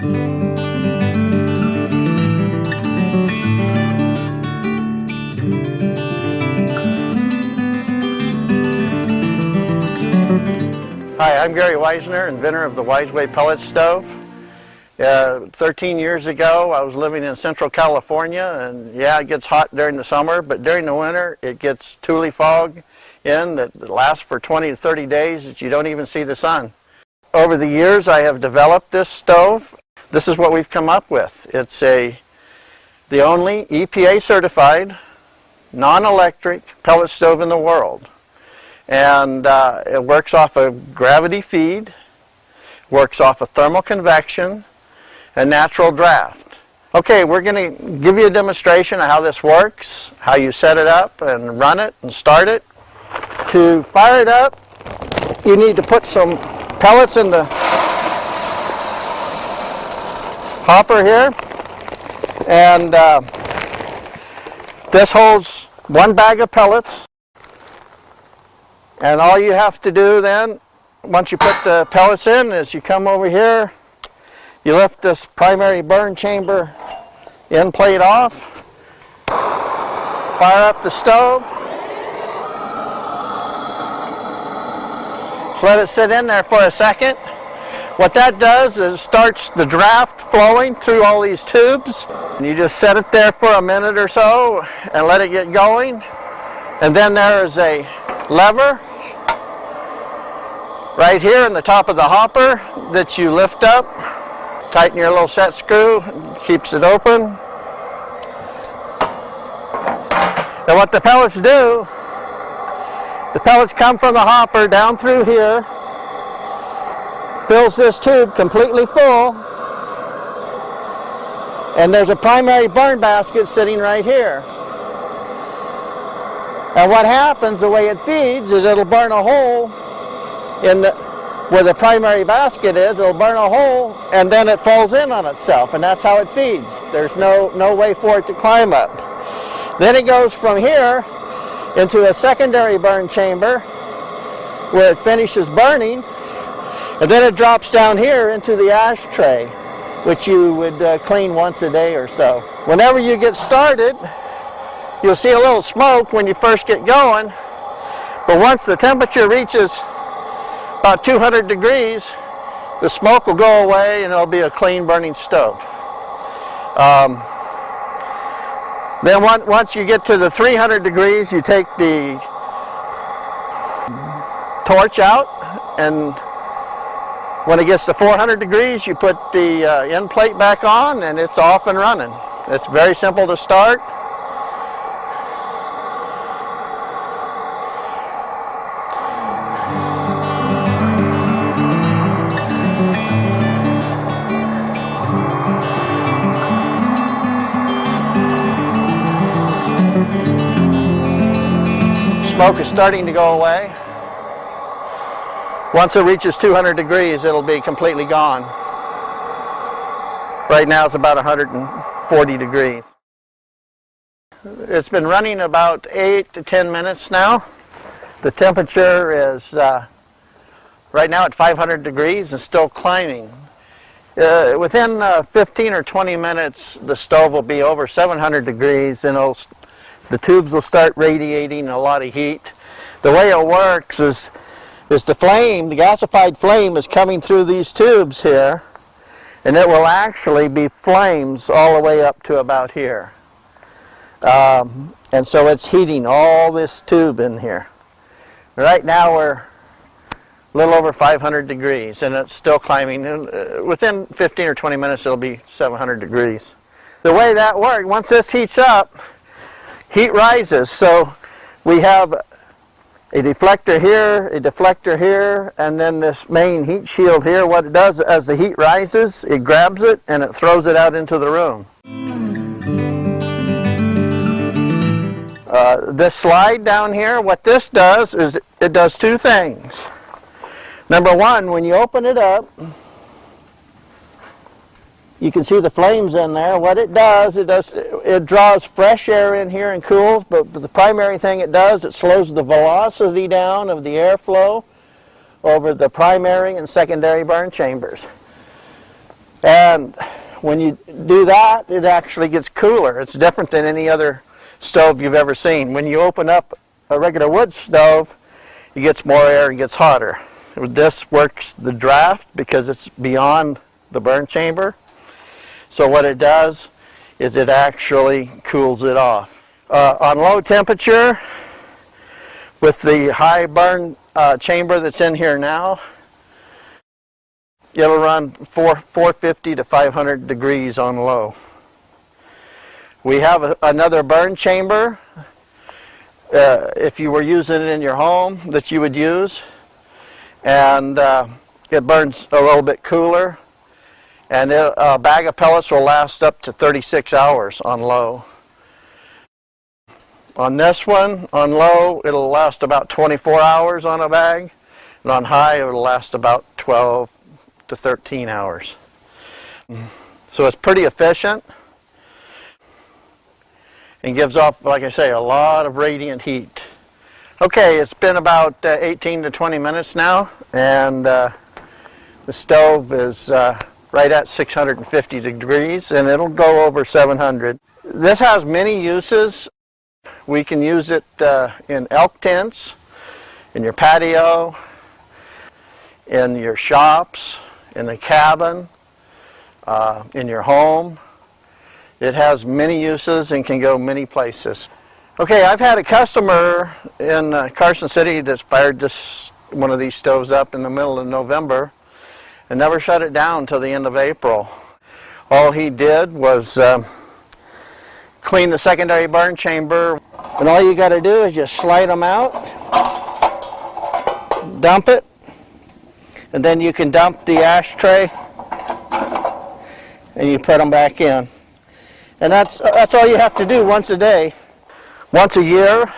Hi, I'm Gary Weisner, inventor of the Wiseway Pellet Stove. 13 years ago, I was living in Central California, and yeah, it gets hot during the summer, but during the winter, it gets tule fog in that lasts for 20 to 30 days that you don't even see the sun. Over the years, I have developed this stove. This is what we've come up with. It's the only EPA certified, non-electric pellet stove in the world. And it works off of gravity feed, works off of thermal convection, and natural draft. Okay, we're going to give you a demonstration of how this works, how you set it up and run it and start it. To fire it up, you need to put some pellets in the hopper here, and this holds one bag of pellets. And all you have to do then, once you put the pellets in, is you come over here, you lift this primary burn chamber end plate off, fire up the stove, just let it sit in there for a second. What that does is starts the draft flowing through all these tubes. And you just set it there for a minute or so and let it get going. And then there is a lever right here in the top of the hopper that you lift up, tighten your little set screw, keeps it open. And what the pellets do, the pellets come from the hopper down through here, fills this tube completely full, and there's a primary burn basket sitting right here. And what happens, the way it feeds, is it'll burn a hole where the primary basket is. It'll burn a hole and then it falls in on itself, and that's how it feeds. There's no way for it to climb up. Then it goes from here into a secondary burn chamber where it finishes burning, and then it drops down here into the ashtray, which you would clean once a day or so. Whenever you get started, you'll see a little smoke when you first get going, but once the temperature reaches about 200 degrees, the smoke will go away and it'll be a clean burning stove. Then once you get to the 300 degrees, you take the torch out, and when it gets to 400 degrees, you put the end plate back on and it's off and running. It's very simple to start. Smoke is starting to go away. Once it reaches 200 degrees, it'll be completely gone. Right now it's about 140 degrees. It's been running about 8 to 10 minutes now. The temperature is right now at 500 degrees and still climbing. Within 15 or 20 minutes, the stove will be over 700 degrees, and the tubes will start radiating a lot of heat. The way it works is the flame, the gasified flame, is coming through these tubes here, and it will actually be flames all the way up to about here. And so it's heating all this tube in here. Right now we're a little over 500 degrees, and it's still climbing. Within 15 or 20 minutes it'll be 700 degrees. The way that works, once this heats up, heat rises, so we have a deflector here, and then this main heat shield here. What it does, as the heat rises, it grabs it and it throws it out into the room. This slide down here, what this does is it does two things. Number one, when you open it up, you can see the flames in there. What it does, it draws fresh air in here and cools, but the primary thing it does, it slows the velocity down of the airflow over the primary and secondary burn chambers. And And when you do that, it actually gets cooler. It's different than any other stove you've ever seen. When you open up a regular wood stove, it gets more air and gets hotter. This works the draft because it's beyond the burn chamber. So what it does is it actually cools it off. On low temperature, with the high burn chamber that's in here now, it'll run 450 to 500 degrees on low. We have another burn chamber, if you were using it in your home, that you would use. And it burns a little bit cooler. And a bag of pellets will last up to 36 hours on low. On this one, on low, it'll last about 24 hours on a bag. And on high, it'll last about 12 to 13 hours. So it's pretty efficient and gives off, like I say, a lot of radiant heat. Okay, it's been about 18 to 20 minutes now, and the stove is right at 650 degrees, and it'll go over 700. This has many uses. We can use it in elk tents, in your patio, in your shops, in the cabin, in your home. It has many uses and can go many places. Okay, I've had a customer in Carson City that's fired one of these stoves up in the middle of November and never shut it down until the end of April. All he did was clean the secondary burn chamber, and all you got to do is just slide them out, dump it, and then you can dump the ashtray and you put them back in. And that's all you have to do once a day. Once a year,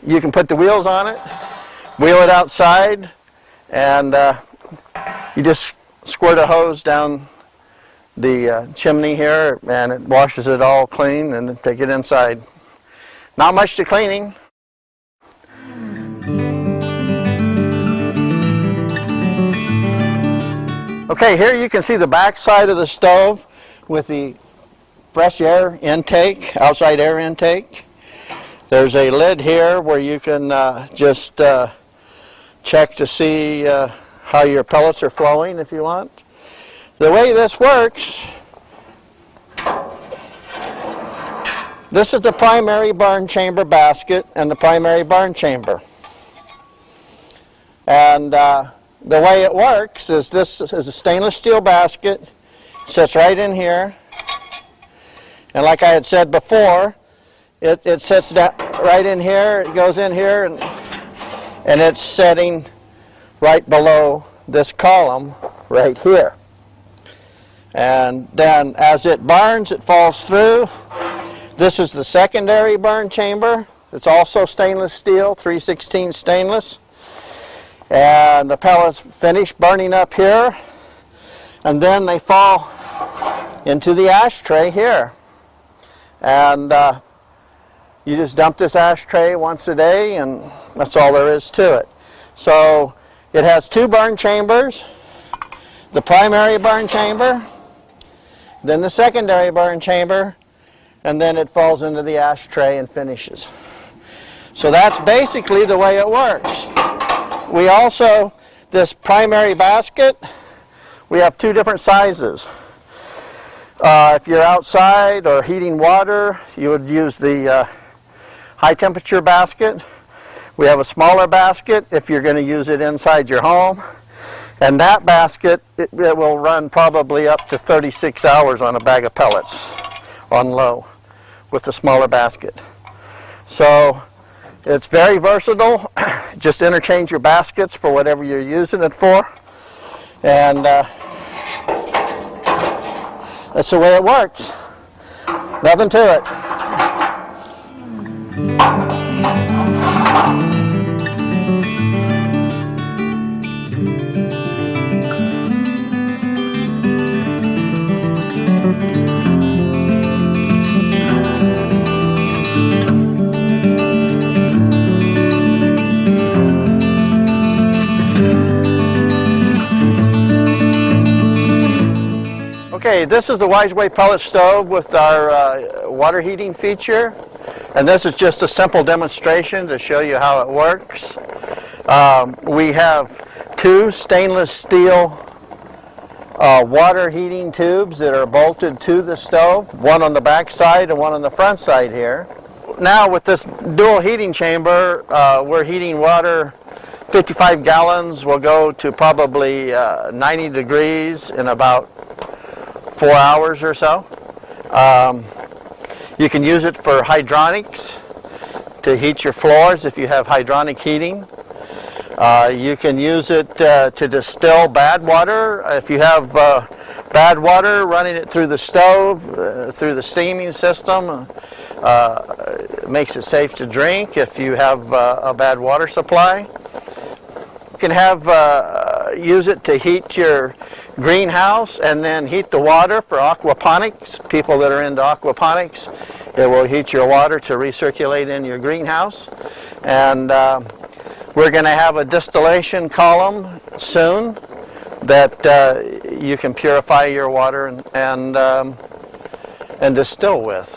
you can put the wheels on it, wheel it outside, and you just squirt a hose down the chimney here, and it washes it all clean, and then take it inside. Not much to cleaning. Okay, here you can see the back side of the stove with the fresh air intake, outside air intake. There's a lid here where you can just check to see how your pellets are flowing if you want. The way this works, this is the primary burn chamber basket and the primary burn chamber. And the way it works is this is a stainless steel basket, sits right in here. And like I had said before, it sits down right in here, it goes in here, and it's setting right below this column right here. And then as it burns, it falls through. This is the secondary burn chamber. It's also stainless steel, 316 stainless. And the pellets finish burning up here, and then they fall into the ashtray here. And you just dump this ashtray once a day, and that's all there is to it. So it has two burn chambers, the primary burn chamber, then the secondary burn chamber, and then it falls into the ashtray and finishes. So that's basically the way it works. We also, this primary basket, we have two different sizes. If you're outside or heating water, you would use the high temperature basket. We have a smaller basket if you're going to use it inside your home. And that basket, it will run probably up to 36 hours on a bag of pellets on low with the smaller basket. So it's very versatile. Just interchange your baskets for whatever you're using it for. And that's the way it works. Nothing to it. Okay, this is the Wiseway Pellet Stove with our water heating feature. And this is just a simple demonstration to show you how it works. We have two stainless steel water heating tubes that are bolted to the stove, one on the back side and one on the front side here. Now with this dual heating chamber, we're heating water 55 gallons. Will go to probably 90 degrees in about 4 hours or so. You can use it for hydronics to heat your floors if you have hydronic heating. You can use it to distill bad water. If you have bad water, running it through the stove, through the steaming system, makes it safe to drink if you have a bad water supply. You can use it to heat your greenhouse and then heat the water for aquaponics. People that are into aquaponics, it will heat your water to recirculate in your greenhouse. And we're going to have a distillation column soon that you can purify your water and distill with.